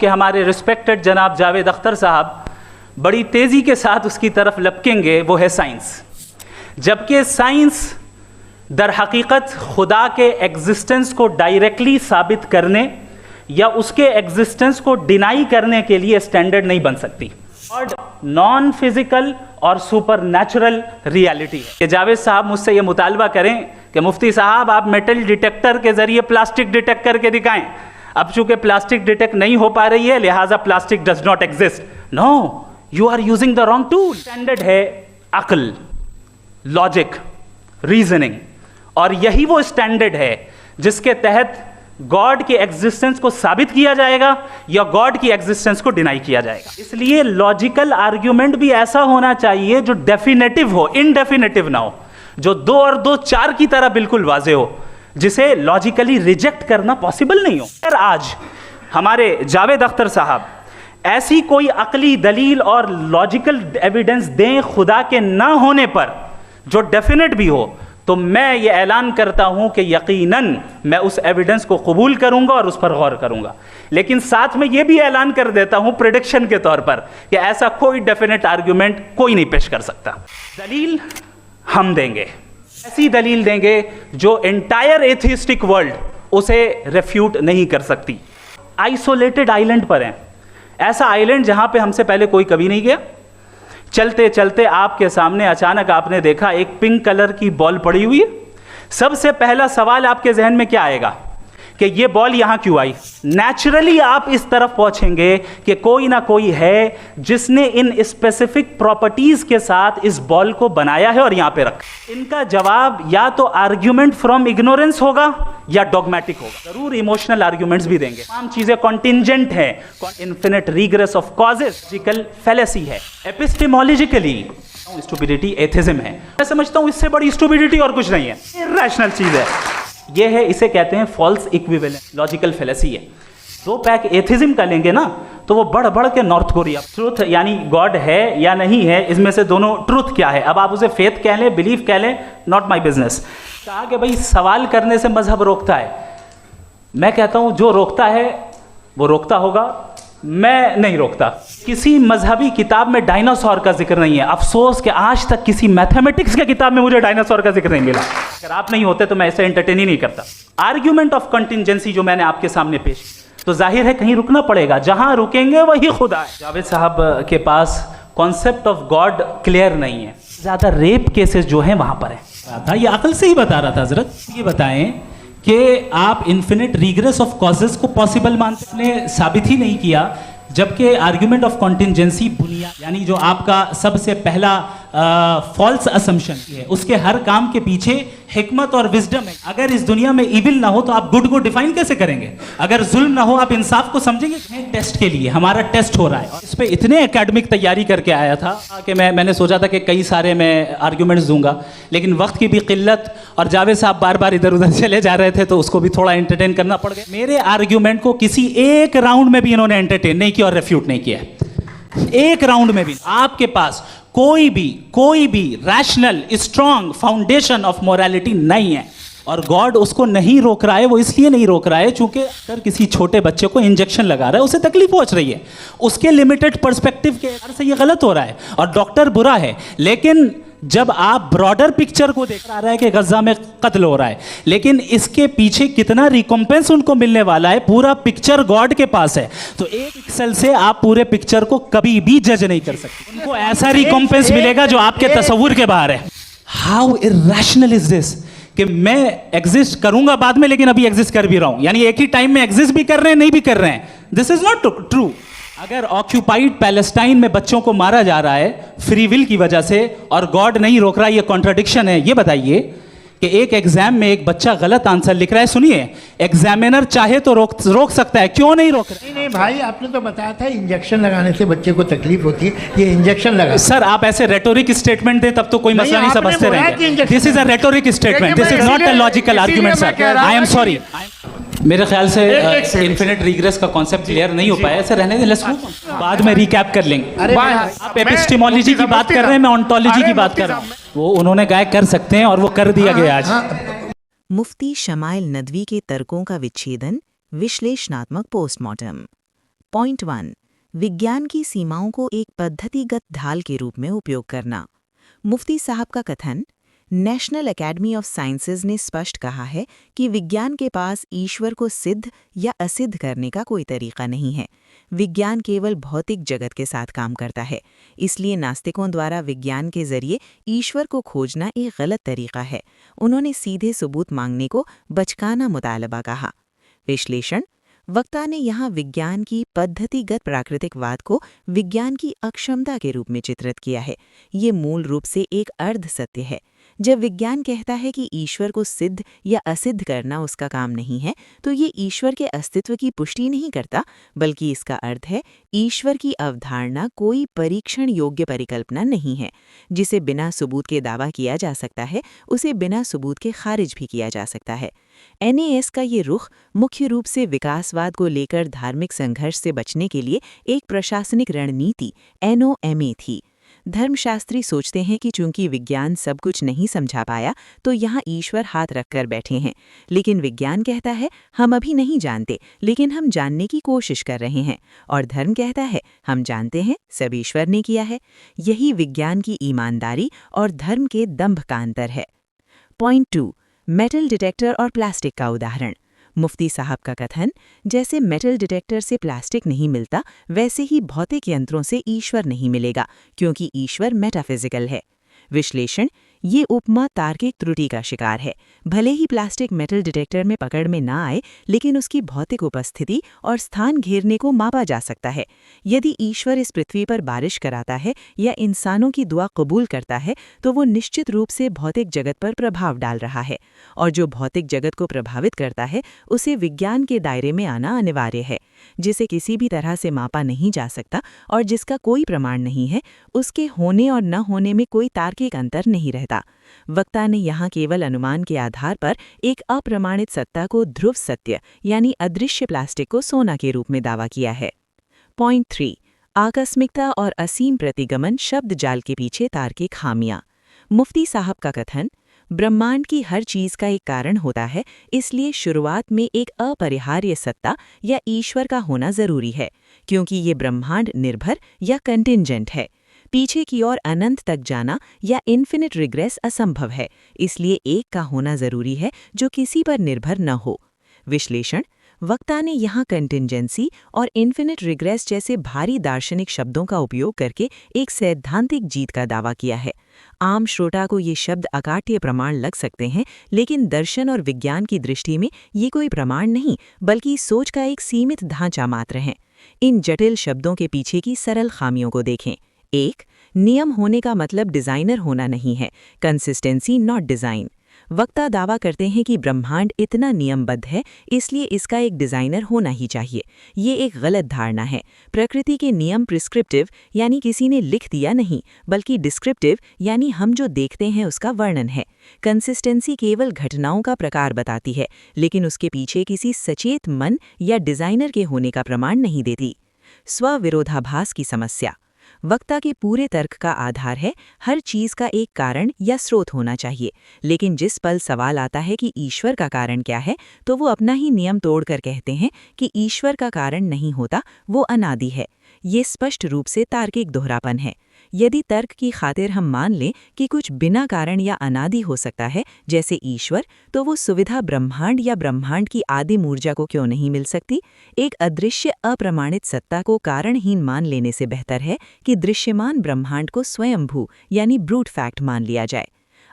कि हमारे रिस्पेक्टेड जनाब जावेद अख्तर साहब बड़ी तेज़ी के साथ उसकी तरफ लपकेंगे, वो है साइंस। जबकि साइंस दर हकीकत खुदा के एग्जिस्टेंस को डायरेक्टली साबित करने या उसके एग्जिस्टेंस को डिनाई करने के लिए स्टैंडर्ड नहीं बन सकती। और नॉन फिजिकल और सुपर नेचुरल रियलिटी है कि जावेद साहब मुझसे ये मुतालबा करें कि मुफ्ती साहब आप मेटल डिटेक्टर के ज़रिए प्लास्टिक डिटेक्ट करके दिखाएं। अब चूंकि प्लास्टिक डिटेक्ट नहीं हो पा रही है, लिहाजा plastic does not exist. No, you are using the wrong tool. Standard है अक्ल, लॉजिक, रीजनिंग, और यही वो स्टैंडर्ड है जिसके तहत गॉड के एग्जिस्टेंस को साबित किया जाएगा या गॉड की एग्जिस्टेंस को डिनाई किया जाएगा। इसलिए लॉजिकल आर्ग्यूमेंट भी ऐसा होना चाहिए जो डेफिनेटिव हो, इनडेफिनेटिव ना हो, जो 2 और 2 4 की तरह बिल्कुल वाजे हो, जिसे लॉजिकली रिजेक्ट करना पॉसिबल नहीं हो। अगर आज हमारे जावेद अख्तर साहब ऐसी कोई अकली दलील और लॉजिकल एविडेंस दें खुदा के ना होने पर जो डेफिनेट भी हो, तो मैं ये ऐलान करता हूं कि यकीनन मैं उस एविडेंस को कबूल करूंगा और उस पर गौर करूंगा। लेकिन साथ में ये भी ऐलान कर देता हूं प्रेडिक्शन के तौर पर कि ऐसा कोई डेफिनेट आर्ग्यूमेंट कोई नहीं पेश कर सकता। दलील हम देंगे, ऐसी दलील देंगे जो एंटायर एथिस्टिक वर्ल्ड उसे रेफ्यूट नहीं कर सकती। आइसोलेटेड आइलैंड पर हैं, ऐसा आइलैंड जहां पे हमसे पहले कोई कभी नहीं गया। चलते चलते आपके सामने अचानक आपने देखा एक पिंक कलर की बॉल पड़ी हुई है। सबसे पहला सवाल आपके जहन में क्या आएगा कि ये बॉल यहां क्यों आई? नेचुरली आप इस तरफ पहुंचेंगे कि कोई ना कोई है जिसने इन स्पेसिफिक प्रॉपर्टीज के साथ इस बॉल को बनाया है और यहां पे रखा। इनका जवाब या तो आर्ग्यूमेंट फ्रॉम इग्नोरेंस होगा या डॉगमेटिक होगा। जरूर इमोशनल आर्ग्यूमेंट्स भी देंगे। तमाम चीजें कॉन्टिंजेंट है, infinite regress of causes logical fallacy है। एपिस्टेमोलॉजिकली स्टुपिडिटी एथिज्म है। मैं समझता हूं इससे बड़ी स्टुपिडिटी और कुछ नहीं है, इरैशनल चीज है ये है। इसे कहते हैं फॉल्स इक्विवेलेंट, लॉजिकल फैलेसी है। 2 पैक एथिज्म का लेंगे ना तो वो बढ़ बढ़ के नॉर्थ कोरिया। ट्रुथ यानी गॉड है या नहीं है, इसमें से दोनों ट्रुथ क्या है? अब आप उसे फेथ कह लें, बिलीफ कह लें, नॉट माई बिजनेस। कहा कि भाई सवाल करने से मजहब रोकता है। मैं कहता हूं जो रोकता है वो रोकता होगा, मैं नहीं रोकता। किसी मजहबी किताब में डायनासोर का जिक्र नहीं है। अफसोस कि आज तक किसी मैथमेटिक्स के किताब में मुझे डायनासोर का जिक्र नहीं मिला। अगर आप नहीं होते तो मैं इसे एंटरटेन ही नहीं करता। आर्ग्यूमेंट ऑफ कंटिंजेंसी जो मैंने आपके सामने पेश, तो जाहिर है कहीं रुकना पड़ेगा, जहां रुकेंगे वही खुदा है। जावेद साहब के पास कॉन्सेप्ट ऑफ गॉड क्लियर नहीं है। ज्यादा रेप केसेस जो हैं वहां पर है। ये अकल से ही बता रहा था हजरत। ये बताएं कि आप इन्फिनिट रिग्रेस ऑफ कॉजेस को पॉसिबल मानते ने साबित ही नहीं किया, जबकि आर्ग्यूमेंट ऑफ कॉन्टिंजेंसी बुनियाद यानी जो आपका सबसे पहला फॉल्स असम्पशन है, उसके हर काम के पीछे हिकमत और विजडम है। अगर इस दुनिया में इविल ना हो तो आप गुड को डिफाइन कैसे करेंगे? अगर जुल्म ना हो आप इंसाफ को समझेंगे? टेस्ट के लिए हमारा टेस्ट हो रहा है। इस पे इतने एकेडमिक तैयारी करके आया था कि मैंने सोचा था कि कई सारे मैं आर्ग्यूमेंट्स दूंगा, लेकिन वक्त की भी किल्लत और जावेद साहब बार बार इधर उधर चले जा रहे थे तो उसको भी थोड़ा एंटरटेन करना पड़ गया। मेरे आर्ग्यूमेंट को किसी एक राउंड में भी इन्होंने एंटरटेन नहीं किया और रेफ्यूट नहीं किया। एक राउंड में भी आपके पास कोई भी rational strong foundation of morality नहीं है। और गॉड उसको नहीं रोक रहा है। वो इसलिए नहीं रोक रहा है चूंकि अगर किसी छोटे बच्चे को इंजेक्शन लगा रहा है, उसे तकलीफ पहुंच रही है, उसके लिमिटेड पर्सपेक्टिव के से ये गलत हो रहा है और डॉक्टर बुरा है। लेकिन जब आप ब्रॉडर पिक्चर को देख रहा है कि गजा में कत्ल हो रहा है, लेकिन इसके पीछे कितना रिकॉम्पेंस उनको मिलने वाला है, पूरा पिक्चर गॉड के पास है। तो एक पिक्सल से आप पूरे पिक्चर को कभी भी जज नहीं कर सकते। उनको ऐसा रिकॉम्पेंस मिलेगा जो आपके तसव्वुर के बाहर है। हाउ इरैशनल इज दिस कि मैं एग्जिस्ट करूंगा बाद में, लेकिन अभी एग्जिस्ट कर भी रहा हूं। यानी एक ही टाइम में एग्जिस्ट भी कर रहे हैं, नहीं भी कर रहे हैं। This is not true. अगर ऑक्यूपाइड पैलेस्टाइन में बच्चों को मारा जा रहा है फ्री विल की वजह से और गॉड नहीं रोक रहा, ये कॉन्ट्राडिक्शन है। ये बताइए कि एक एग्जाम में एक बच्चा गलत आंसर लिख रहा है, सुनिए, एग्जामिनर चाहे तो रोक सकता है, क्यों नहीं रोक रहा? नहीं भाई, आपने तो बताया था इंजेक्शन लगाने से बच्चे को तकलीफ होती है, ये इंजेक्शन लगा। सर आप ऐसे रेटोरिक स्टेटमेंट दे तब तो कोई मसला नहीं समझते रहेंगे। This is a rhetoric statement, this is not a logical argument sir. I am sorry. मेरे ख्याल से इन्फिनिट रिग्रेस का कॉन्सेप्ट क्लियर नहीं हो पाया। ऐसे रहने दें, लेट्स बाद में रिकैप कर लेंगे। आप एपिस्टेमोलॉजी की बात कर रहे हैं, मैं ऑन्टोलॉजी की बात कर रहा हूं। वो उन्होंने गाय कर सकते हैं और वो कर दिया गया आज। मुफ्ती शमाइल नदवी के तर्कों का विच्छेदन, विश्लेषणात्मक पोस्टमार्टम। पॉइंट 1, विज्ञान की सीमाओं को एक पद्धतिगत ढाल के रूप में उपयोग करना। मुफ्ती साहब का कथन, नेशनल एकेडमी ऑफ साइंसेज ने स्पष्ट कहा है कि विज्ञान के पास ईश्वर को सिद्ध या असिद्ध करने का कोई तरीका नहीं है। विज्ञान केवल भौतिक जगत के साथ काम करता है। इसलिए नास्तिकों द्वारा विज्ञान के जरिए ईश्वर को खोजना एक गलत तरीका है। उन्होंने सीधे सबूत मांगने को बचकाना मुतालबा कहा। विश्लेषण, वक्ता ने यहाँ विज्ञान की पद्धतिगत प्राकृतिकवाद को विज्ञान की अक्षमता के रूप में चित्रित किया है। ये मूल रूप से एक अर्ध सत्य है। जब विज्ञान कहता है कि ईश्वर को सिद्ध या असिद्ध करना उसका काम नहीं है, तो ये ईश्वर के अस्तित्व की पुष्टि नहीं करता, बल्कि इसका अर्थ है ईश्वर की अवधारणा कोई परीक्षण योग्य परिकल्पना नहीं है। जिसे बिना सबूत के दावा किया जा सकता है, उसे बिना सबूत के खारिज भी किया जा सकता है। NAS का ये रुख मुख्य रूप से विकासवाद को लेकर धार्मिक संघर्ष से बचने के लिए एक प्रशासनिक रणनीति NOMA थी। धर्मशास्त्री सोचते हैं कि चूंकि विज्ञान सब कुछ नहीं समझा पाया, तो यहाँ ईश्वर हाथ रखकर बैठे हैं। लेकिन विज्ञान कहता है हम अभी नहीं जानते, लेकिन हम जानने की कोशिश कर रहे हैं। और धर्म कहता है हम जानते हैं, सब ईश्वर ने किया है। यही विज्ञान की ईमानदारी और धर्म के दंभ का अंतर है। पॉइंट 2, मेटल डिटेक्टर और प्लास्टिक का उदाहरण। मुफ्ती साहब का कथन, जैसे मेटल डिटेक्टर से प्लास्टिक नहीं मिलता, वैसे ही भौतिक यंत्रों से ईश्वर नहीं मिलेगा, क्योंकि ईश्वर मेटाफिजिकल है। विश्लेषण, ये उपमा तार्किक त्रुटि का शिकार है। भले ही प्लास्टिक मेटल डिटेक्टर में पकड़ में ना आए, लेकिन उसकी भौतिक उपस्थिति और स्थान घेरने को मापा जा सकता है। यदि ईश्वर इस पृथ्वी पर बारिश कराता है या इंसानों की दुआ कबूल करता है, तो वो निश्चित रूप से भौतिक जगत पर प्रभाव डाल रहा है। और जो भौतिक जगत को प्रभावित करता है, उसे विज्ञान के दायरे में आना अनिवार्य है। जिसे किसी भी तरह से मापा नहीं जा सकता और जिसका कोई प्रमाण नहीं है, उसके होने और न होने में कोई तार्किक अंतर नहीं रहता। वक्ता ने यहाँ केवल अनुमान के आधार पर एक अप्रमाणित सत्ता को ध्रुव सत्य यानी अदृश्य प्लास्टिक को सोना के रूप में दावा किया है। पॉइंट 3, आकस्मिकता और असीम प्रतिगमन शब्द जाल के पीछे तार्किक खामियां। मुफ्ती साहब का कथन, ब्रह्मांड की हर चीज का एक कारण होता है, इसलिए शुरुआत में एक अपरिहार्य सत्ता या ईश्वर का होना जरूरी है, क्योंकि ये ब्रह्मांड निर्भर या कंटिंजेंट है। पीछे की ओर अनंत तक जाना या इन्फिनिट रिग्रेस असंभव है, इसलिए एक का होना जरूरी है जो किसी पर निर्भर न हो। विश्लेषण, वक्ता ने यहाँ कंटिंजेंसी और इन्फिनिट रिग्रेस जैसे भारी दार्शनिक शब्दों का उपयोग करके एक सैद्धांतिक जीत का दावा किया है। आम श्रोता को ये शब्द अकाट्य प्रमाण लग सकते हैं, लेकिन दर्शन और विज्ञान की दृष्टि में ये कोई प्रमाण नहीं, बल्कि सोच का एक सीमित ढांचा मात्र है। इन जटिल शब्दों के पीछे की सरल खामियों को देखें। 1, नियम होने का मतलब डिजाइनर होना नहीं है, कंसिस्टेंसी नॉट डिजाइन। वक्ता दावा करते हैं कि ब्रह्मांड इतना नियमबद्ध है, इसलिए इसका एक डिजाइनर होना ही चाहिए। ये एक गलत धारणा है। प्रकृति के नियम प्रिस्क्रिप्टिव यानी किसी ने लिख दिया नहीं, बल्कि डिस्क्रिप्टिव यानी हम जो देखते हैं उसका वर्णन है। कंसिस्टेंसी केवल घटनाओं का प्रकार बताती है, लेकिन उसके पीछे किसी सचेत मन या डिजाइनर के होने का प्रमाण नहीं देती। स्वविरोधाभास की समस्या। वक्ता के पूरे तर्क का आधार है हर चीज का एक कारण या स्रोत होना चाहिए, लेकिन जिस पल सवाल आता है कि ईश्वर का कारण क्या है, तो वो अपना ही नियम तोड़कर कहते हैं कि ईश्वर का कारण नहीं होता, वो अनादि है। ये स्पष्ट रूप से तार्किक दोहरापन है। यदि तर्क की खातिर हम मान लें कि कुछ बिना कारण या अनादि हो सकता है, जैसे ईश्वर, तो वो सुविधा ब्रह्मांड या ब्रह्मांड की आदिम ऊर्जा को क्यों नहीं मिल सकती? एक अदृश्य अप्रमाणित सत्ता को कारणहीन मान लेने से बेहतर है कि दृश्यमान ब्रह्मांड को स्वयंभू यानी ब्रूट फैक्ट मान लिया जाए।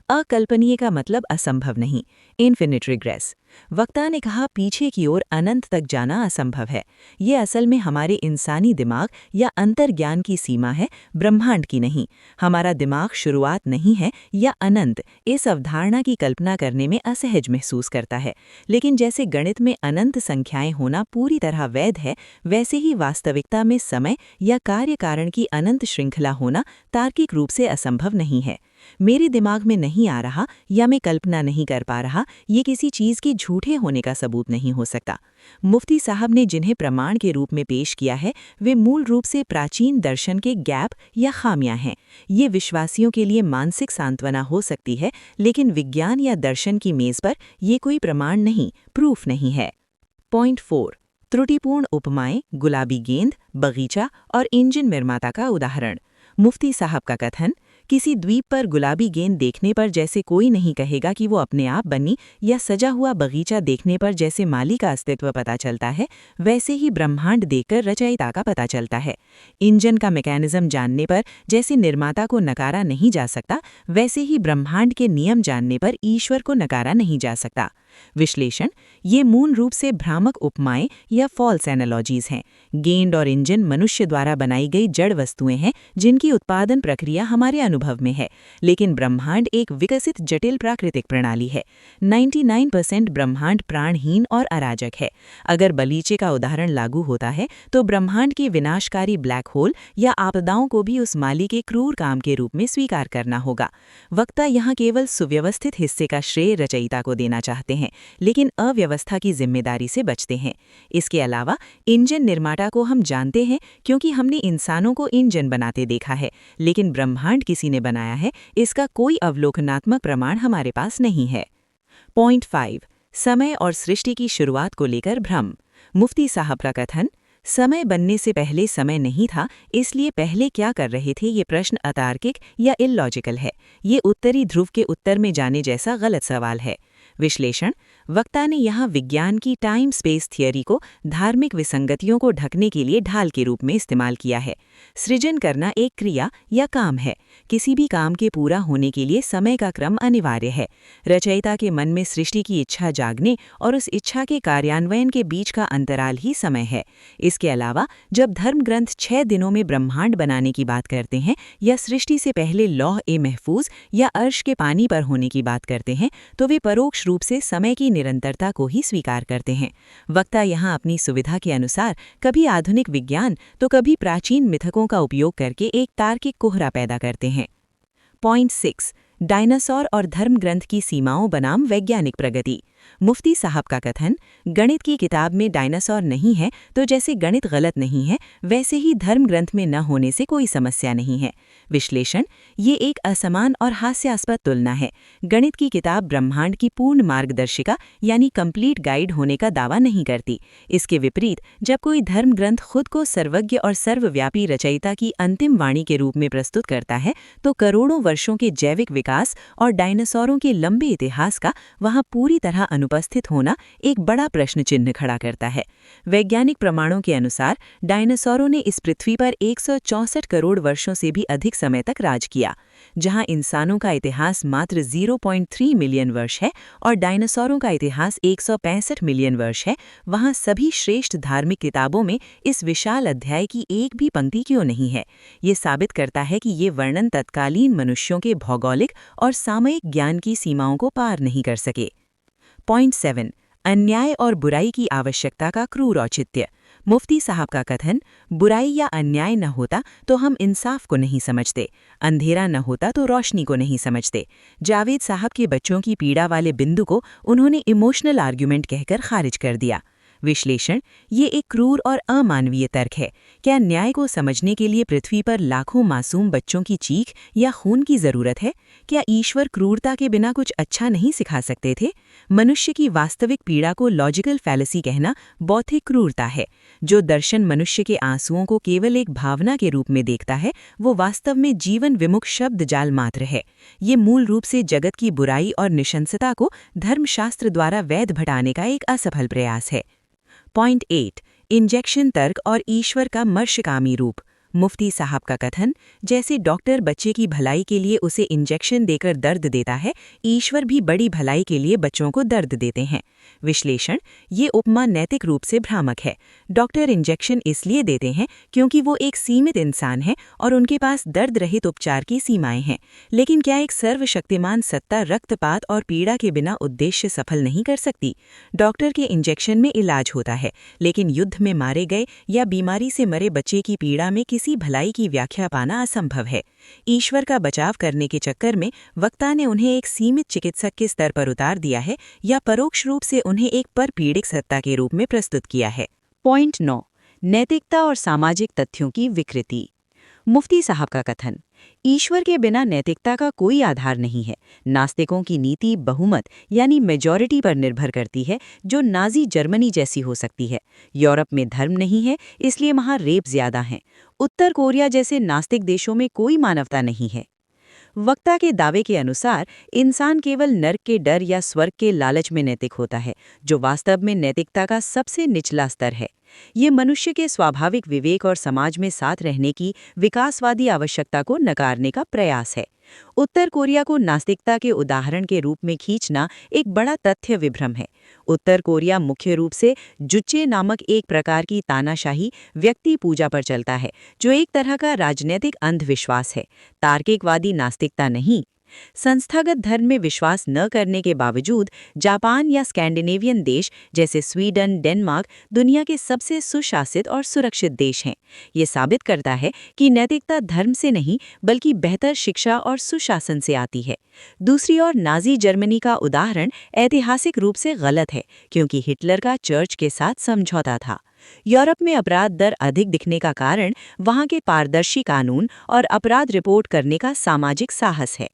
अकल्पनीय का मतलब असंभव नहीं, इन्फिनिट रिग्रेस। वक्ता ने कहा पीछे की ओर अनंत तक जाना असंभव है। ये असल में हमारे इंसानी दिमाग या अंतर्ज्ञान की सीमा है, ब्रह्मांड की नहीं। हमारा दिमाग शुरुआत नहीं है या अनंत, इस अवधारणा की कल्पना करने में असहज महसूस करता है। लेकिन जैसे गणित में अनंत संख्याएं होना पूरी तरह वैध है, वैसे ही वास्तविकता में समय या कार्य कारण की अनंत श्रृंखला होना तार्किक रूप से असंभव नहीं है। मेरे दिमाग में नहीं आ रहा या मैं कल्पना नहीं कर पा रहा, ये किसी चीज के झूठे होने का सबूत नहीं हो सकता। मुफ्ती साहब ने जिन्हें प्रमाण के रूप में पेश किया है, वे मूल रूप से प्राचीन दर्शन के गैप या खामियां हैं। ये विश्वासियों के लिए मानसिक सांत्वना हो सकती है, लेकिन विज्ञान या दर्शन की मेज पर ये कोई प्रमाण नहीं, प्रूफ नहीं है। पॉइंट 4, त्रुटिपूर्ण उपमाएं, गुलाबी गेंद, बगीचा और इंजन निर्माता का उदाहरण। मुफ्ती साहब का कथन, किसी द्वीप पर गुलाबी गेंद देखने पर जैसे कोई नहीं कहेगा कि वो अपने आप बनी, या सजा हुआ बगीचा देखने पर जैसे माली का अस्तित्व पता चलता है, वैसे ही ब्रह्मांड देखकर रचयिता का पता चलता है। इंजन का मैकेनिज्म जानने पर जैसे निर्माता को नकारा नहीं जा सकता, वैसे ही ब्रह्मांड के नियम जानने पर ईश्वर को नकारा नहीं जा सकता। विश्लेषण, ये मूल रूप से भ्रामक उपमाएं या फॉल्स एनालॉजीज हैं। गेंद और इंजन मनुष्य द्वारा बनाई गई जड़ वस्तुएं हैं जिनकी उत्पादन प्रक्रिया हमारे अनुभव में है, लेकिन ब्रह्मांड एक विकसित जटिल प्राकृतिक प्रणाली है। 99% ब्रह्मांड प्राणहीन और अराजक है। अगर बगीचे का उदाहरण लागू होता है तो ब्रह्मांड के विनाशकारी ब्लैक होल या आपदाओं को भी उस माली के क्रूर काम के रूप में स्वीकार करना होगा। वक्ता यहाँ केवल सुव्यवस्थित हिस्से का श्रेय रचयिता को देना चाहते हैं, लेकिन अव्यवस्था की जिम्मेदारी से बचते हैं। इसके अलावा इंजन निर्माता को हम जानते हैं क्योंकि हमने इंसानों को इंजन बनाते देखा है, लेकिन ब्रह्मांड किसी ने बनाया है, इसका कोई अवलोकनात्मक प्रमाण हमारे पास नहीं है। पॉइंट 5, समय और सृष्टि की शुरुआत को लेकर भ्रम। मुफ्ती साहब का कथन, समय बनने से पहले समय नहीं था, इसलिए पहले क्या कर रहे थे ये प्रश्न अतार्किक या इलॉजिकल है। ये उत्तरी ध्रुव के उत्तर में जाने जैसा गलत सवाल है। विश्लेषण, वक्ता ने यहाँ विज्ञान की टाइम स्पेस थियरी को धार्मिक विसंगतियों को ढकने के लिए ढाल के रूप में इस्तेमाल किया है। सृजन करना एक क्रिया या काम है। किसी भी काम के पूरा होने के लिए समय का क्रम अनिवार्य है। रचयिता के मन में सृष्टि की इच्छा जागने और उस इच्छा के कार्यान्वयन के बीच का अंतराल ही समय है। इसके अलावा जब धर्म ग्रंथ 6 दिनों में ब्रह्मांड बनाने की बात करते हैं या सृष्टि से पहले लौह ए महफूज या अर्श के पानी पर होने की बात करते हैं, तो वे परोक्ष रूप से समय की निरंतरता को ही स्वीकार करते हैं। वक्ता यहाँ अपनी सुविधा के अनुसार कभी आधुनिक विज्ञान तो कभी प्राचीन मिथकों का उपयोग करके एक तार्किक कोहरा पैदा करते हैं। पॉइंट 6, डायनासोर और धर्म ग्रंथ की सीमाओं बनाम वैज्ञानिक प्रगति। मुफ्ती साहब का कथन, गणित की किताब में डायनासोर नहीं है तो जैसे गणित गलत नहीं है, वैसे ही धर्म ग्रंथ में न होने से कोई समस्या नहीं है। विश्लेषण, ये एक असमान और हास्यास्पद तुलना है। गणित की किताब ब्रह्मांड की पूर्ण मार्गदर्शिका यानी कंप्लीट गाइड होने का दावा नहीं करती। इसके विपरीत जब कोई धर्म ग्रंथ खुद को सर्वज्ञ और सर्वव्यापी रचयिता की अंतिम वाणी के रूप में प्रस्तुत करता है, तो करोड़ों वर्षों के जैविक विकास और डायनासोरों के लंबे इतिहास का वहाँ पूरी तरह अनुपस्थित होना एक बड़ा प्रश्न चिन्ह खड़ा करता है। वैज्ञानिक प्रमाणों के अनुसार डायनासोरों ने इस पृथ्वी पर 164 करोड़ वर्षों से भी अधिक समय तक राज किया। जहां इंसानों का इतिहास मात्र 0.3 मिलियन वर्ष है और डायनासोरों का इतिहास 165 मिलियन वर्ष है, वहां सभी श्रेष्ठ धार्मिक किताबों में इस विशाल अध्याय की एक भी पंक्ति क्यों नहीं है? ये साबित करता है कि ये वर्णन तत्कालीन मनुष्यों के भौगोलिक और सामयिक ज्ञान की सीमाओं को पार नहीं कर सके। पॉइंट 7, अन्याय और बुराई की आवश्यकता का क्रूर औचित्य। मुफ्ती साहब का कथन, बुराई या अन्याय न होता तो हम इंसाफ को नहीं समझते, अंधेरा न होता तो रोशनी को नहीं समझते। जावेद साहब के बच्चों की पीड़ा वाले बिंदु को उन्होंने इमोशनल आर्ग्यूमेंट कहकर खारिज कर दिया। विश्लेषण, ये एक क्रूर और अमानवीय तर्क है। क्या न्याय को समझने के लिए पृथ्वी पर लाखों मासूम बच्चों की चीख या खून की जरूरत है? क्या ईश्वर क्रूरता के बिना कुछ अच्छा नहीं सिखा सकते थे? मनुष्य की वास्तविक पीड़ा को लॉजिकल फैलेसी कहना बौद्धिक क्रूरता है। जो दर्शन मनुष्य के आंसुओं को केवल एक भावना के रूप में देखता है, वो वास्तव में जीवन विमुख शब्द जाल मात्र है। ये मूल रूप से जगत की बुराई और निशंसता को धर्मशास्त्र द्वारा वैध भटाने का एक असफल प्रयास है। पॉइंट 8, इंजेक्शन तर्क और ईश्वर का मर्शकामी रूप। मुफ्ती साहब का कथन, जैसे डॉक्टर बच्चे की भलाई के लिए उसे इंजेक्शन देकर दर्द देता है, ईश्वर भी बड़ी भलाई के लिए बच्चों को दर्द देते हैं। विश्लेषण, ये उपमा नैतिक रूप से भ्रामक है। डॉक्टर इंजेक्शन इसलिए देते हैं क्योंकि वो एक सीमित इंसान है और उनके पास दर्द रहित उपचार की सीमाएं हैं। लेकिन क्या एक सर्वशक्तिमान सत्ता रक्तपात और पीड़ा के बिना उद्देश्य सफल नहीं कर सकती? डॉक्टर के इंजेक्शन में इलाज होता है, लेकिन युद्ध में मारे गए या बीमारी से मरे बच्चे की पीड़ा में किसी भलाई की व्याख्या पाना असंभव है। ईश्वर का बचाव करने के चक्कर में वक्ता ने उन्हें एक सीमित चिकित्सक के स्तर पर उतार दिया है या परोक्ष रूप से उन्हें एक परपीड़ित सत्ता के रूप में प्रस्तुत किया है। पॉइंट 9, नैतिकता और सामाजिक तथ्यों की विकृति। मुफ्ती साहब का कथन, ईश्वर के बिना नैतिकता का कोई आधार नहीं है। नास्तिकों की नीति बहुमत यानी मेजॉरिटी पर निर्भर करती है, जो नाजी जर्मनी जैसी हो सकती है। यूरोप में धर्म नहीं है, इसलिए वहाँ रेप ज्यादा हैं। उत्तर कोरिया जैसे नास्तिक देशों में कोई मानवता नहीं है। वक्ता के दावे के अनुसार इंसान केवल नर्क के डर या स्वर्ग के लालच में नैतिक होता है, जो वास्तव में नैतिकता का सबसे निचला स्तर है। ये मनुष्य के स्वाभाविक विवेक और समाज में साथ रहने की विकासवादी आवश्यकता को नकारने का प्रयास है। उत्तर कोरिया को नास्तिकता के उदाहरण के रूप में खींचना एक बड़ा तथ्य विभ्रम है। उत्तर कोरिया मुख्य रूप से जुच्चे नामक एक प्रकार की तानाशाही व्यक्ति पूजा पर चलता है, जो एक तरह का राजनीतिक अंधविश्वास है, तार्किकवादी नास्तिकता नहीं। संस्थागत धर्म में विश्वास न करने के बावजूद जापान या स्कैंडिनेवियन देश जैसे स्वीडन, डेनमार्क दुनिया के सबसे सुशासित और सुरक्षित देश हैं। ये साबित करता है कि नैतिकता धर्म से नहीं बल्कि बेहतर शिक्षा और सुशासन से आती है। दूसरी ओर नाजी जर्मनी का उदाहरण ऐतिहासिक रूप से गलत है, क्योंकि हिटलर का चर्च के साथ समझौता था। यूरोप में अपराध दर अधिक दिखने का कारण वहाँ के पारदर्शी कानून और अपराध रिपोर्ट करने का सामाजिक साहस है।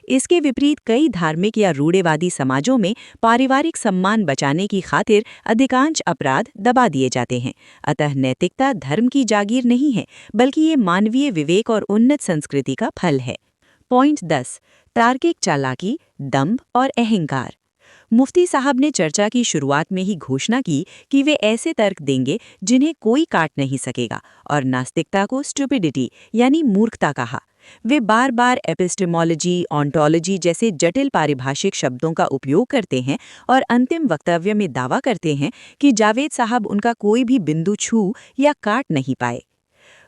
इसके विपरीत कई धार्मिक या रूढ़िवादी समाजों में पारिवारिक सम्मान बचाने की खातिर अधिकांश अपराध दबा दिए जाते हैं। अतः नैतिकता धर्म की जागीर नहीं है, बल्कि ये मानवीय विवेक और उन्नत संस्कृति का फल है। पॉइंट 10, तार्किक चालाकी, दंभ और अहंकार। मुफ्ती साहब ने चर्चा की शुरुआत में ही घोषणा की कि वे ऐसे तर्क देंगे जिन्हें कोई काट नहीं सकेगा, और नास्तिकता को स्टुपिडिटी यानी मूर्खता कहा। वे बार बार एपिस्टेमोलॉजी, ऑन्टोलॉजी जैसे जटिल पारिभाषिक शब्दों का उपयोग करते हैं और अंतिम वक्तव्य में दावा करते हैं कि जावेद साहब उनका कोई भी बिंदु छू या काट नहीं पाए।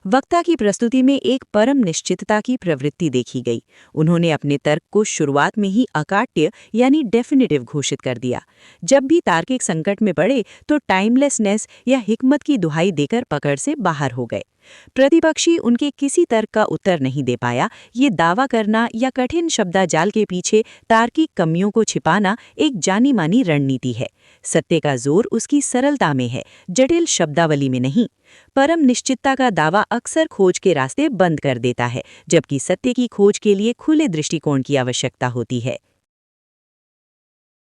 वक्ता की प्रस्तुति में एक परम निश्चितता की प्रवृत्ति देखी गई। उन्होंने अपने तर्क को शुरुआत में ही अकाट्य यानी डेफिनेटिव घोषित कर दिया। जब भी तार्किक संकट में पड़े तो टाइमलेसनेस या हिकमत की दुहाई देकर पकड़ से बाहर हो गए। प्रतिपक्षी उनके किसी तर्क का उत्तर नहीं दे पाया। ये दावा करना या कठिन शब्दाजाल के पीछे तार्किक कमियों को छिपाना एक जानी मानी रणनीति है। सत्य का जोर उसकी सरलता में है, जटिल शब्दावली में नहीं। परम निश्चितता का दावा अक्सर खोज के रास्ते बंद कर देता है, जबकि सत्य की खोज के लिए खुले दृष्टिकोण की आवश्यकता होती है।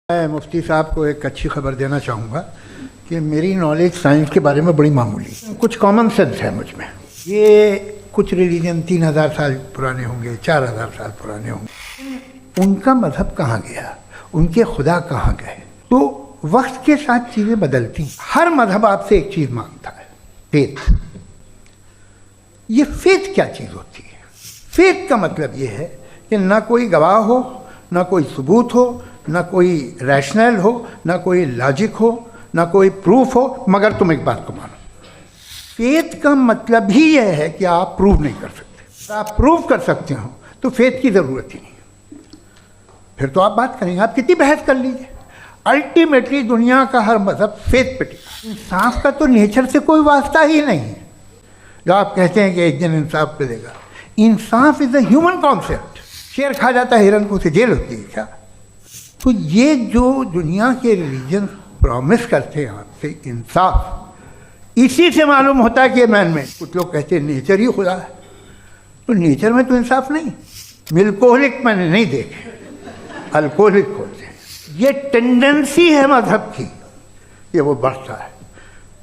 मैं मुफ्ती साहब को एक अच्छी खबर देना चाहूँगा कि मेरी नॉलेज साइंस के बारे में बड़ी मामूली, कुछ कॉमन सेंस है मुझ में। ये कुछ रिलीजन 3000 साल पुराने होंगे, 4000 साल पुराने होंगे, उनका मजहब कहाँ गया, उनके खुदा कहाँ गए। तो वक्त के साथ चीज़ें बदलती। हर मजहब आपसे एक चीज़ मांगता है, फेथ। ये फेथ क्या चीज़ होती है? फेथ का मतलब ये है कि ना कोई गवाह हो, ना कोई सबूत हो, ना कोई रैशनल हो, ना कोई लॉजिक हो, ना कोई प्रूफ हो, मगर तुम एक बात को मानो। फेथ का मतलब ही यह है कि आप प्रूव नहीं कर सकते। आप प्रूव कर सकते हो तो फेथ की ज़रूरत ही नहीं। फिर तो आप बात करेंगे, आप कितनी बहस कर लीजिए। अल्टीमेटली दुनिया का हर मजहब फेथ पे टिका। इंसाफ का तो नेचर से कोई वास्ता ही नहीं है। जो आप कहते हैं कि एक दिन इंसाफ मिलेगा, इंसाफ इज़ अ ह्यूमन कॉन्सेप्ट। शेर खा जाता है हिरन को, उसे जेल होती है क्या? तो ये जो दुनिया के रिलीजन प्रॉमिस करते हैं आपसे इंसाफ, इसी से मालूम होता है कि मैन में। कुछ लोग कहते हैं नेचर ही खुदा है, तो नेचर में तो इंसाफ नहीं। मिल्कोहलिक मैंने नहीं देखे, अल्कोहलिक होते हैं। ये टेंडेंसी है मजहब की, ये वो बढ़ता है,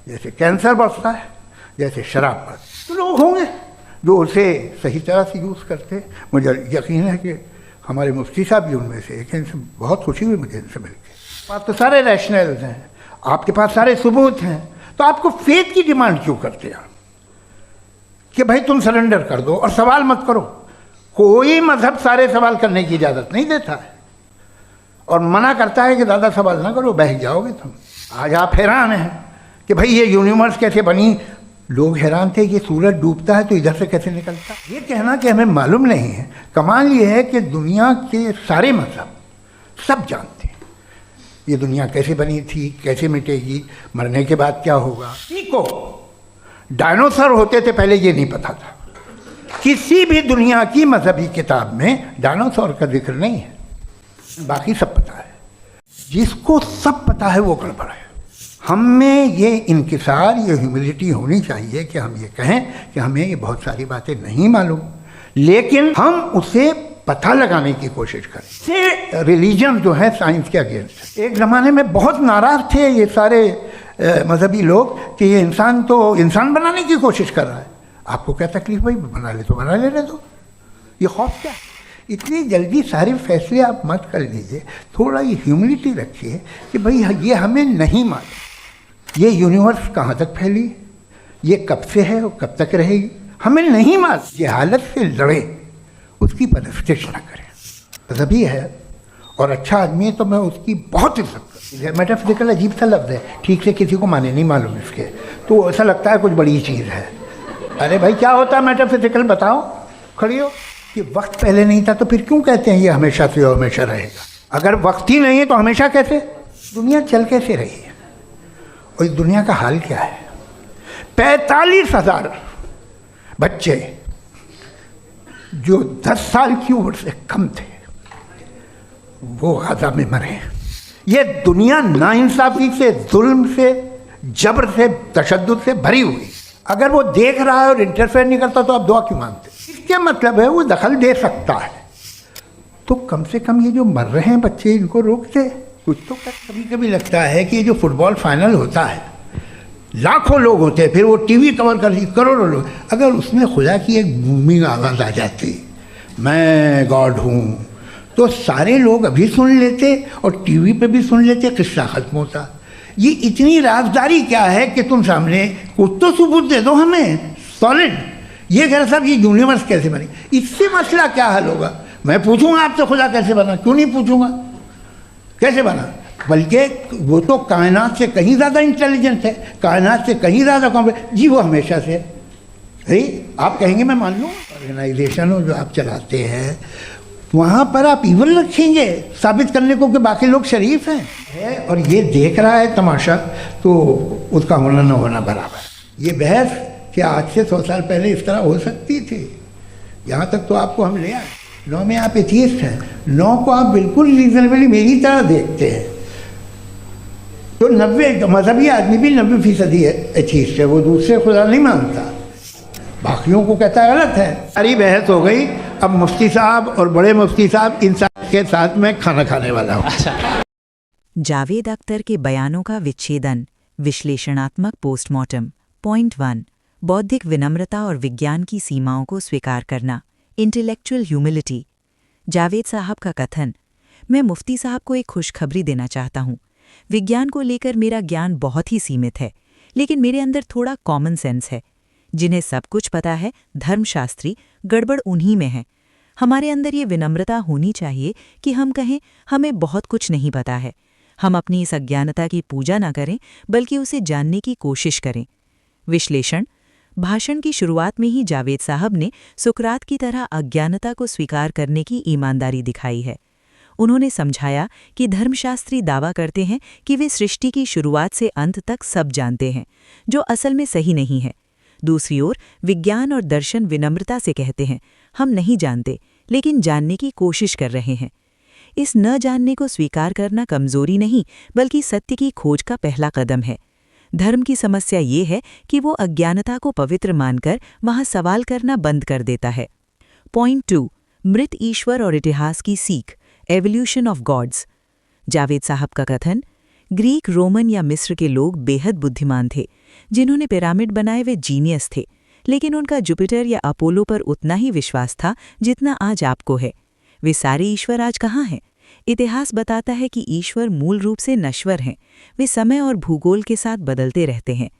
जैसे कैंसर बढ़ता है, जैसे शराब बढ़ता है। तो लोग होंगे जो उसे सही तरह से यूज़ करते हैं। मुझे यकीन है कि हमारे मुफ्ती साहब भी उनमें से एक हैं। इनसे बहुत खुशी हुई मुझे इनसे मिलकर। आप तो सारे रैशनल्स हैं, आपके पास सारे सबूत हैं, तो आपको फेथ की डिमांड क्यों करते हैं कि भाई तुम सरेंडर कर दो और सवाल मत करो? कोई मजहब सारे सवाल करने की इजाज़त नहीं देता है और मना करता है कि ज़्यादा सवाल ना करो, बह जाओगे तुम। आज आप हैरान हैं कि भाई ये यूनिवर्स कैसे बनी। लोग हैरान थे कि सूरज डूबता है तो इधर से कैसे निकलता। ये कहना कि हमें मालूम नहीं है। कमाल ये है कि दुनिया के सारे मजहब सब जानते हैं ये दुनिया कैसे बनी थी, कैसे मिटेगी, मरने के बाद क्या होगा। को डायनासोर होते थे पहले, ये नहीं पता था। किसी भी दुनिया की मजहबी किताब में डायनासोर का जिक्र नहीं है, बाकी सब पता है। जिसको सब पता है वो गड़बड़ है। हम में ये इंकिसार, ये ह्यूमिलिटी होनी चाहिए कि हम ये कहें कि हमें ये बहुत सारी बातें नहीं मालूम। लेकिन हम उसे पता लगाने की कोशिश करें। से रिलीजन जो है साइंस के अगेंस्ट। एक ज़माने में बहुत नाराज़ थे ये सारे मजहबी लोग कि ये इंसान तो इंसान बनाने की कोशिश कर रहा है। आपको क्या तकलीफ भाई, बना ले तो बना लेने दो, ये खौफ क्या है? इतनी जल्दी सारे फैसले आप मत कर लीजिए, थोड़ा ये ह्यूमिलिटी रखिए कि भाई ये हमें नहीं मालूम ये यूनिवर्स कहाँ तक फैली, ये कब से है और कब तक रहेगी, हमें नहीं मालूम। ये हालत से लड़े, उसकी परस्तिश न करें। मजहबी है और अच्छा आदमी है तो मैं उसकी बहुत इज्जत करती हूँ। मेटाफिजिकल अजीब सा लफ्ज़ है, ठीक से किसी को माने नहीं मालूम इसके, तो ऐसा लगता है कुछ बड़ी चीज़ है। अरे भाई क्या होता है मेटाफिजिकल, बताओ, खड़ी हो। कि वक्त पहले नहीं था तो फिर क्यों कहते हैं ये हमेशा से और हमेशा रहेगा? अगर वक्त ही नहीं है तो हमेशा कैसे? दुनिया चल कैसे रही है? और इस दुनिया का हाल क्या है? 45,000 बच्चे जो 10 साल की उम्र से कम थे वो गाज़ा में मरे। ये दुनिया नाइंसाफ़ी से, जुल्म से, जबर से, तशद्दुद से भरी हुई। अगर वो देख रहा है और इंटरफेयर नहीं करता तो आप दुआ क्यों मांगते? इसके मतलब है वो दखल दे सकता है, तो कम से कम ये जो मर रहे हैं बच्चे इनको रोक दे कुछ तो। कभी कभी लगता है कि ये जो फुटबॉल फाइनल होता है, लाखों लोग होते हैं, फिर वो टीवी कवर कर करोड़ों लोग, अगर उसमें खुदा की एक बूमिंग आवाज़ आ जाती, मैं गॉड हूँ, तो सारे लोग अभी सुन लेते और टीवी पे भी सुन लेते, किस्सा खत्म होता। ये इतनी राजदारी क्या है कि तुम सामने कुछ तो सबूत दे दो हमें सॉलिड। ये कह साहब ये यूनिवर्स कैसे बनी, इससे मसला क्या हल होगा? मैं पूछूंगा आपसे खुदा कैसे बना? क्यों नहीं पूछूंगा कैसे बना? बल्कि वो तो कायनात से कहीं ज़्यादा इंटेलिजेंट है, कायनात से कहीं ज़्यादा कॉम्प्लेक्स। जी वो हमेशा से है। आप कहेंगे मैं मान लूँ, ऑर्गेनाइजेशन जो आप चलाते हैं वहाँ पर आप इवन रखेंगे साबित करने को कि बाकी लोग शरीफ हैं है, और ये देख रहा है तमाशा, तो उसका होना न होना बराबर। ये बहस क्या आज से 100 साल पहले इस तरह हो सकती थी? यहाँ तक तो आपको हम ले आए। 9 में आप एथियस्ट हैं, 9 को आप बिल्कुल रीजनेबली मेरी तरह देखते हैं। तो 90 मजहबी आदमी भी 90% एथियस्ट है, वो दूसरे खुदा नहीं मानता, बाकियों को कहता है गलत है। सारी बहस हो गई। अब मुफ्ती साहब और बड़े मुफ्ती साहब इन सब के साथ में खाना खाने वाला हूँ। जावेद अख्तर के बयानों का विच्छेदन, विश्लेषणात्मक पोस्टमार्टम। पॉइंट 1, बौद्धिक विनम्रता और विज्ञान की सीमाओं को स्वीकार करना, इंटेलेक्चुअल ह्यूमिलिटी। जावेद साहब का कथन, मैं मुफ्ती साहब को एक खुशखबरी देना चाहता हूँ। विज्ञान को लेकर मेरा ज्ञान बहुत ही सीमित है, लेकिन मेरे अंदर थोड़ा कॉमन सेंस है। जिन्हें सब कुछ पता है, धर्मशास्त्री, गड़बड़ उन्हीं में है। हमारे अंदर ये विनम्रता होनी चाहिए कि हम कहें हमें बहुत कुछ नहीं पता है। हम अपनी इस अज्ञानता की पूजा न करें, बल्कि उसे जानने की कोशिश करें। विश्लेषण, भाषण की शुरुआत में ही जावेद साहब ने सुकरात की तरह अज्ञानता को स्वीकार करने की ईमानदारी दिखाई है। उन्होंने समझाया कि धर्मशास्त्री दावा करते हैं कि वे सृष्टि की शुरुआत से अंत तक सब जानते हैं, जो असल में सही नहीं है। दूसरी ओर विज्ञान और दर्शन विनम्रता से कहते हैं, हम नहीं जानते, लेकिन जानने की कोशिश कर रहे हैं। इस न जानने को स्वीकार करना कमजोरी नहीं, बल्कि सत्य की खोज का पहला कदम है। धर्म की समस्या ये है कि वो अज्ञानता को पवित्र मानकर वहां सवाल करना बंद कर देता है। पॉइंट 2, मृत ईश्वर और इतिहास की सीख, एवोल्यूशन ऑफ गॉड्स। जावेद साहब का कथन, ग्रीक, रोमन या मिस्र के लोग बेहद बुद्धिमान थे। जिन्होंने पिरामिड बनाए वे जीनियस थे, लेकिन उनका जुपिटर या अपोलो पर उतना ही विश्वास था जितना आज आपको है। वे सारे ईश्वर आज कहाँ हैं? इतिहास बताता है कि ईश्वर मूल रूप से नश्वर हैं। वे समय और भूगोल के साथ बदलते रहते हैं।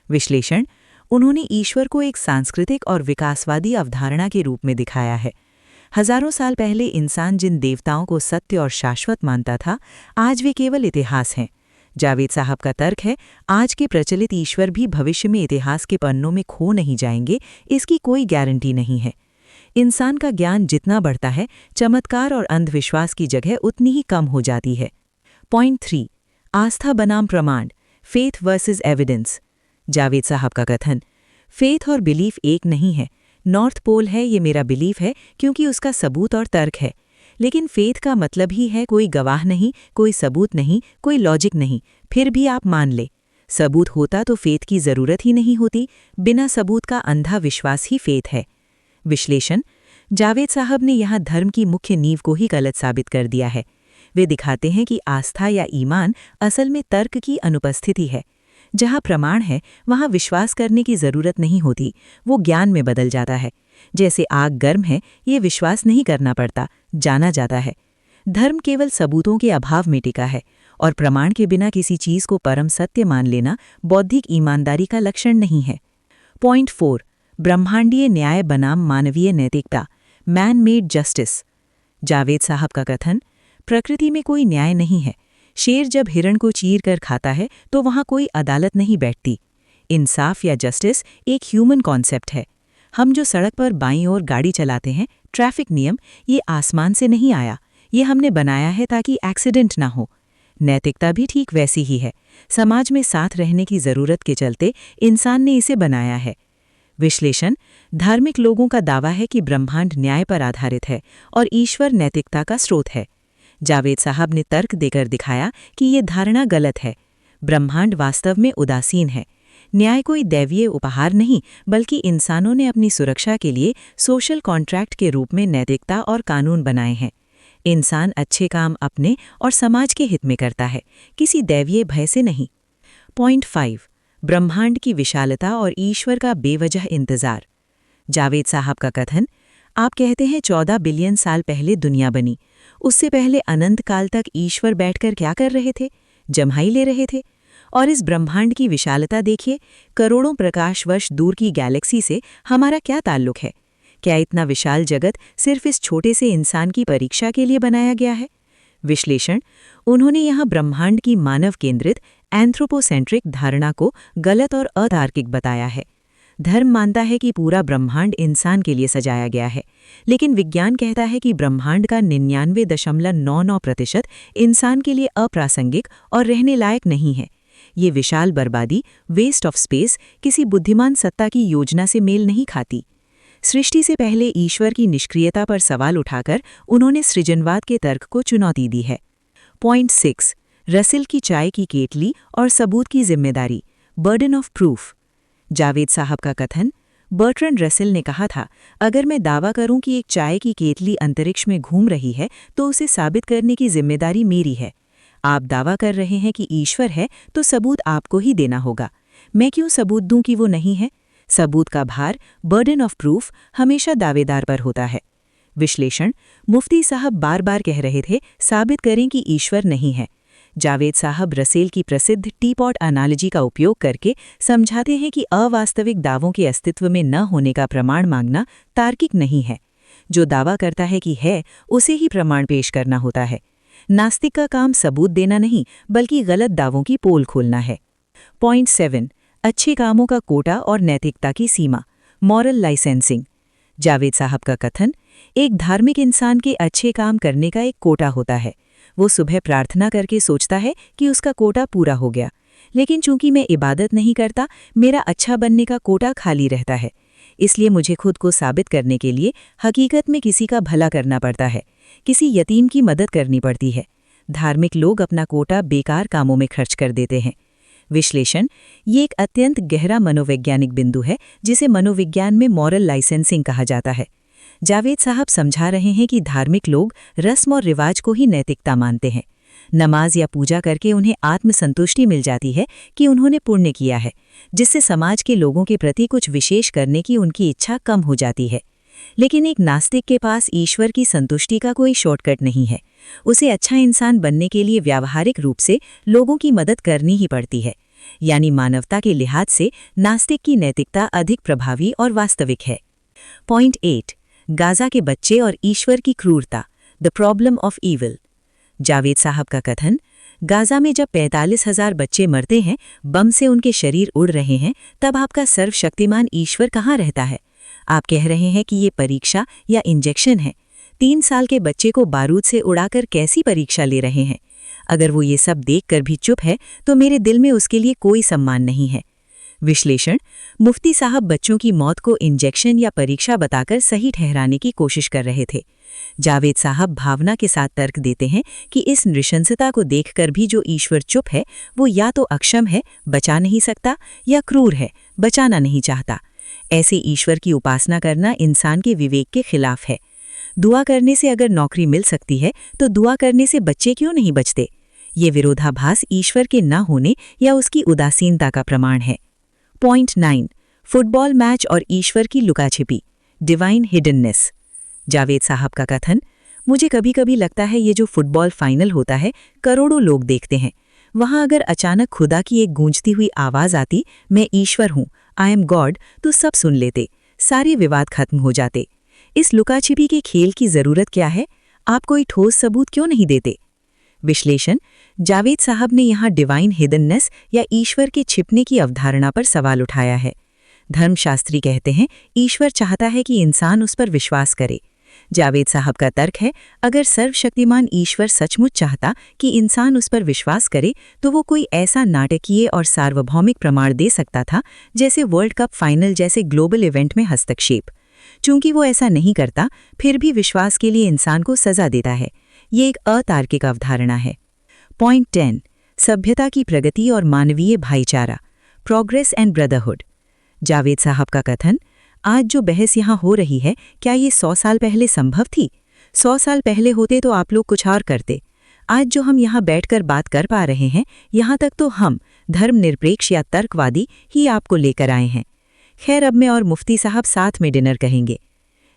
विश्लेषण, उन्होंने ईश्वर को एक सांस्कृतिक और विकासवादी अवधारणा के रूप में दिखाया है। हजारों साल पहले इंसान जिन देवताओं को सत्य और शाश्वत मानता था, आज वे केवल इतिहास हैं। जावेद साहब का तर्क है, आज के प्रचलित ईश्वर भी भविष्य में इतिहास के पन्नों में खो नहीं जाएंगे, इसकी कोई गारंटी नहीं है। इंसान का ज्ञान जितना बढ़ता है, चमत्कार और अंधविश्वास की जगह उतनी ही कम हो जाती है। पॉइंट 3, आस्था बनाम प्रमाण, फेथ वर्सेस एविडेंस। जावेद साहब का कथन, फेथ और बिलीफ एक नहीं है। नॉर्थ पोल है ये मेरा बिलीफ है क्योंकि उसका सबूत और तर्क है, लेकिन फेथ का मतलब ही है कोई गवाह नहीं, कोई सबूत नहीं, कोई लॉजिक नहीं, फिर भी आप मान ले। सबूत होता तो फेथ की जरूरत ही नहीं होती। बिना सबूत का अंधा विश्वास ही फेथ है। विश्लेषण, जावेद साहब ने यहाँ धर्म की मुख्य नींव को ही गलत साबित कर दिया है। वे दिखाते हैं कि आस्था या ईमान असल में तर्क की अनुपस्थिति है। जहाँ प्रमाण है वहाँ विश्वास करने की जरूरत नहीं होती, वो ज्ञान में बदल जाता है। जैसे आग गर्म है, ये विश्वास नहीं करना पड़ता, जाना जाता है। धर्म केवल सबूतों के अभाव में टिका है, और प्रमाण के बिना किसी चीज को परम सत्य मान लेना बौद्धिक ईमानदारी का लक्षण नहीं है। पॉइंट 4, ब्रह्मांडीय न्याय बनाम मानवीय नैतिकता, मैन मेड जस्टिस। जावेद साहब का कथन, प्रकृति में कोई न्याय नहीं है। शेर जब हिरण को चीर कर खाता है तो वहाँ कोई अदालत नहीं बैठती। इंसाफ या जस्टिस एक ह्यूमन कॉन्सेप्ट है। हम जो सड़क पर बाईं ओर गाड़ी चलाते हैं, ट्रैफिक नियम, ये आसमान से नहीं आया, ये हमने बनाया है ताकि एक्सीडेंट ना हो। नैतिकता भी ठीक वैसी ही है। समाज में साथ रहने की जरूरत के चलते इंसान ने इसे बनाया है। विश्लेषण, धार्मिक लोगों का दावा है कि ब्रह्मांड न्याय पर आधारित है और ईश्वर नैतिकता का स्रोत है। जावेद साहब ने तर्क देकर दिखाया कि ये धारणा गलत है। ब्रह्मांड वास्तव में उदासीन है। न्याय कोई दैवीय उपहार नहीं, बल्कि इंसानों ने अपनी सुरक्षा के लिए सोशल कॉन्ट्रैक्ट के रूप में नैतिकता और कानून बनाए हैं। इंसान अच्छे काम अपने और समाज के हित में करता है, किसी दैवीय भय से नहीं। पॉइंट 5, ब्रह्मांड की विशालता और ईश्वर का बेवजह इंतजार। जावेद साहब का कथन, आप कहते हैं 14 बिलियन साल पहले दुनिया बनी। उससे पहले अनंत काल तक ईश्वर बैठकर क्या कर रहे थे? जम्हाई ले रहे थे। और इस ब्रह्मांड की विशालता देखिए, करोड़ों प्रकाश वर्ष दूर की गैलेक्सी से हमारा क्या ताल्लुक है? क्या इतना विशाल जगत सिर्फ इस छोटे से इंसान की परीक्षा के लिए बनाया गया है? विश्लेषण, उन्होंने यहाँ ब्रह्मांड की मानव केंद्रित एंथ्रोपोसेंट्रिक धारणा को गलत और अतार्किक बताया है। धर्म मानता है कि पूरा ब्रह्मांड इंसान के लिए सजाया गया है, लेकिन विज्ञान कहता है कि ब्रह्मांड का 99.99% इंसान के लिए अप्रासंगिक और रहने लायक नहीं है। ये विशाल बर्बादी, वेस्ट ऑफ स्पेस, किसी बुद्धिमान सत्ता की योजना से मेल नहीं खाती। सृष्टि से पहले ईश्वर की निष्क्रियता पर सवाल उठाकर उन्होंने सृजनवाद के तर्क को चुनौती दी है। पॉइंट 6, रसेल की चाय की केतली और सबूत की जिम्मेदारी, बर्डन ऑफ प्रूफ। जावेद साहब का कथन, बर्ट्रैंड रसेल ने कहा था, अगर मैं दावा करूं कि एक चाय की केतली अंतरिक्ष में घूम रही है तो उसे साबित करने की जिम्मेदारी मेरी है। आप दावा कर रहे हैं कि ईश्वर है तो सबूत आपको ही देना होगा। मैं क्यों सबूत दूं कि वो नहीं है? सबूत का भार, बर्डन ऑफ प्रूफ, हमेशा दावेदार पर होता है। विश्लेषण, मुफ्ती साहब बार बार कह रहे थे, साबित करें कि ईश्वर नहीं है। जावेद साहब रसेल की प्रसिद्ध टीपॉट एनालॉजी का उपयोग करके समझाते हैं कि अवास्तविक दावों के अस्तित्व में न होने का प्रमाण मांगना तार्किक नहीं है। जो दावा करता है कि है, उसे ही प्रमाण पेश करना होता है। नास्तिक का काम सबूत देना नहीं, बल्कि गलत दावों की पोल खोलना है। पॉइंट 7, अच्छे कामों का कोटा और नैतिकता की सीमा, मॉरल लाइसेंसिंग। जावेद साहब का कथन, एक धार्मिक इंसान के अच्छे काम करने का एक कोटा होता है। वो सुबह प्रार्थना करके सोचता है कि उसका कोटा पूरा हो गया, लेकिन चूंकि मैं इबादत नहीं करता, मेरा अच्छा बनने का कोटा खाली रहता है। इसलिए मुझे खुद को साबित करने के लिए हकीकत में किसी का भला करना पड़ता है, किसी यतीम की मदद करनी पड़ती है। धार्मिक लोग अपना कोटा बेकार कामों में खर्च कर देते हैं। विश्लेषण, ये एक अत्यंत गहरा मनोवैज्ञानिक बिंदु है जिसे मनोविज्ञान में मॉरल लाइसेंसिंग कहा जाता है। जावेद साहब समझा रहे हैं कि धार्मिक लोग रस्म और रिवाज को ही नैतिकता मानते हैं। नमाज या पूजा करके उन्हें आत्मसंतुष्टि मिल जाती है कि उन्होंने पुण्य किया है, जिससे समाज के लोगों के प्रति कुछ विशेष करने की उनकी इच्छा कम हो जाती है। लेकिन एक नास्तिक के पास ईश्वर की संतुष्टि का कोई शॉर्टकट नहीं है। उसे अच्छा इंसान बनने के लिए व्यावहारिक रूप से लोगों की मदद करनी ही पड़ती है। यानी मानवता के लिहाज से नास्तिक की नैतिकता अधिक प्रभावी और वास्तविक है। पॉइंट 8, गाजा के बच्चे और ईश्वर की क्रूरता, the problem of evil. Javed साहब का कथन, गाजा में जब 45,000 बच्चे मरते हैं, बम से उनके शरीर उड़ रहे हैं, तब आपका सर्वशक्तिमान ईश्वर कहाँ रहता है? आप कह रहे हैं कि ये परीक्षा या इंजेक्शन है। 3 साल के बच्चे को बारूद से उड़ाकर कैसी परीक्षा ले रहे हैं? अगर वो ये सब देखकर भी चुप है तो मेरे दिल में उसके लिए कोई सम्मान नहीं है। विश्लेषण, मुफ्ती साहब बच्चों की मौत को इंजेक्शन या परीक्षा बताकर सही ठहराने की कोशिश कर रहे थे। जावेद साहब भावना के साथ तर्क देते हैं कि इस नृशंसता को देखकर भी जो ईश्वर चुप है, वो या तो अक्षम है, बचा नहीं सकता, या क्रूर है, बचाना नहीं चाहता। ऐसे ईश्वर की उपासना करना इंसान के विवेक के खिलाफ है। दुआ करने से अगर नौकरी मिल सकती है तो दुआ करने से बच्चे क्यों नहीं बचते? ये विरोधाभास ईश्वर के न होने या उसकी उदासीनता का प्रमाण है। पॉइंट 9, फुटबॉल मैच और ईश्वर की लुकाछिपी, डिवाइन हिडननेस। जावेद साहब का कथन, मुझे कभी कभी लगता है ये जो फुटबॉल फाइनल होता है, करोड़ों लोग देखते हैं, वहां अगर अचानक खुदा की एक गूंजती हुई आवाज आती, मैं ईश्वर हूं, आई एम गॉड, तो सब सुन लेते, सारे विवाद खत्म हो जाते। इस लुकाछिपी के खेल की जरूरत क्या है? आप कोई ठोस सबूत क्यों नहीं देते? विश्लेषण, जावेद साहब ने यहाँ डिवाइन हिडननेस या ईश्वर के छिपने की अवधारणा पर सवाल उठाया है। धर्मशास्त्री कहते हैं ईश्वर चाहता है कि इंसान उस पर विश्वास करे। जावेद साहब का तर्क है, अगर सर्वशक्तिमान ईश्वर सचमुच चाहता कि इंसान उस पर विश्वास करे तो वो कोई ऐसा नाटकीय और सार्वभौमिक प्रमाण दे सकता था, जैसे वर्ल्ड कप फाइनल जैसे ग्लोबल इवेंट में हस्तक्षेप। चूंकि वो ऐसा नहीं करता, फिर भी विश्वास के लिए इंसान को सजा देता है। ये एक अतार्किक अवधारणा है। पॉइंट 10, सभ्यता की प्रगति और मानवीय भाईचारा, प्रोग्रेस एंड ब्रदरहुड। जावेद साहब का कथन, आज जो बहस यहाँ हो रही है, क्या ये 100 साल पहले संभव थी? 100 साल पहले होते तो आप लोग कुछ और करते। आज जो हम यहाँ बैठकर बात कर पा रहे हैं, यहाँ तक तो हम धर्मनिरपेक्ष या तर्कवादी ही आपको लेकर आए हैं। खैर, अब मैं और मुफ्ती साहब साथ में डिनर कहेंगे।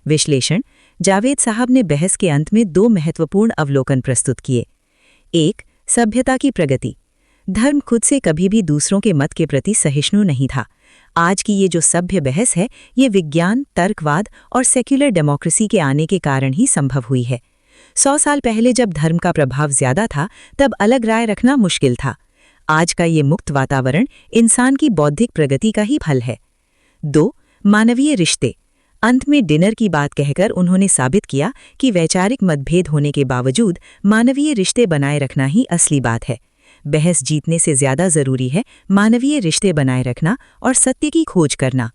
विश्लेषण, जावेद साहब ने बहस के अंत में 2 महत्वपूर्ण अवलोकन प्रस्तुत किए। 1, सभ्यता की प्रगति। धर्म खुद से कभी भी दूसरों के मत के प्रति सहिष्णु नहीं था। आज की ये जो सभ्य बहस है, ये विज्ञान, तर्कवाद और सेक्युलर डेमोक्रेसी के आने के कारण ही संभव हुई है। 100 साल पहले जब धर्म का प्रभाव ज्यादा था, तब अलग राय रखना मुश्किल था। आज का ये मुक्त वातावरण इंसान की बौद्धिक प्रगति का ही फल है। 2, मानवीय रिश्ते। अंत में डिनर की बात कहकर उन्होंने साबित किया कि वैचारिक मतभेद होने के बावजूद मानवीय रिश्ते बनाए रखना ही असली बात है। बहस जीतने से ज्यादा जरूरी है मानवीय रिश्ते बनाए रखना और सत्य की खोज करना।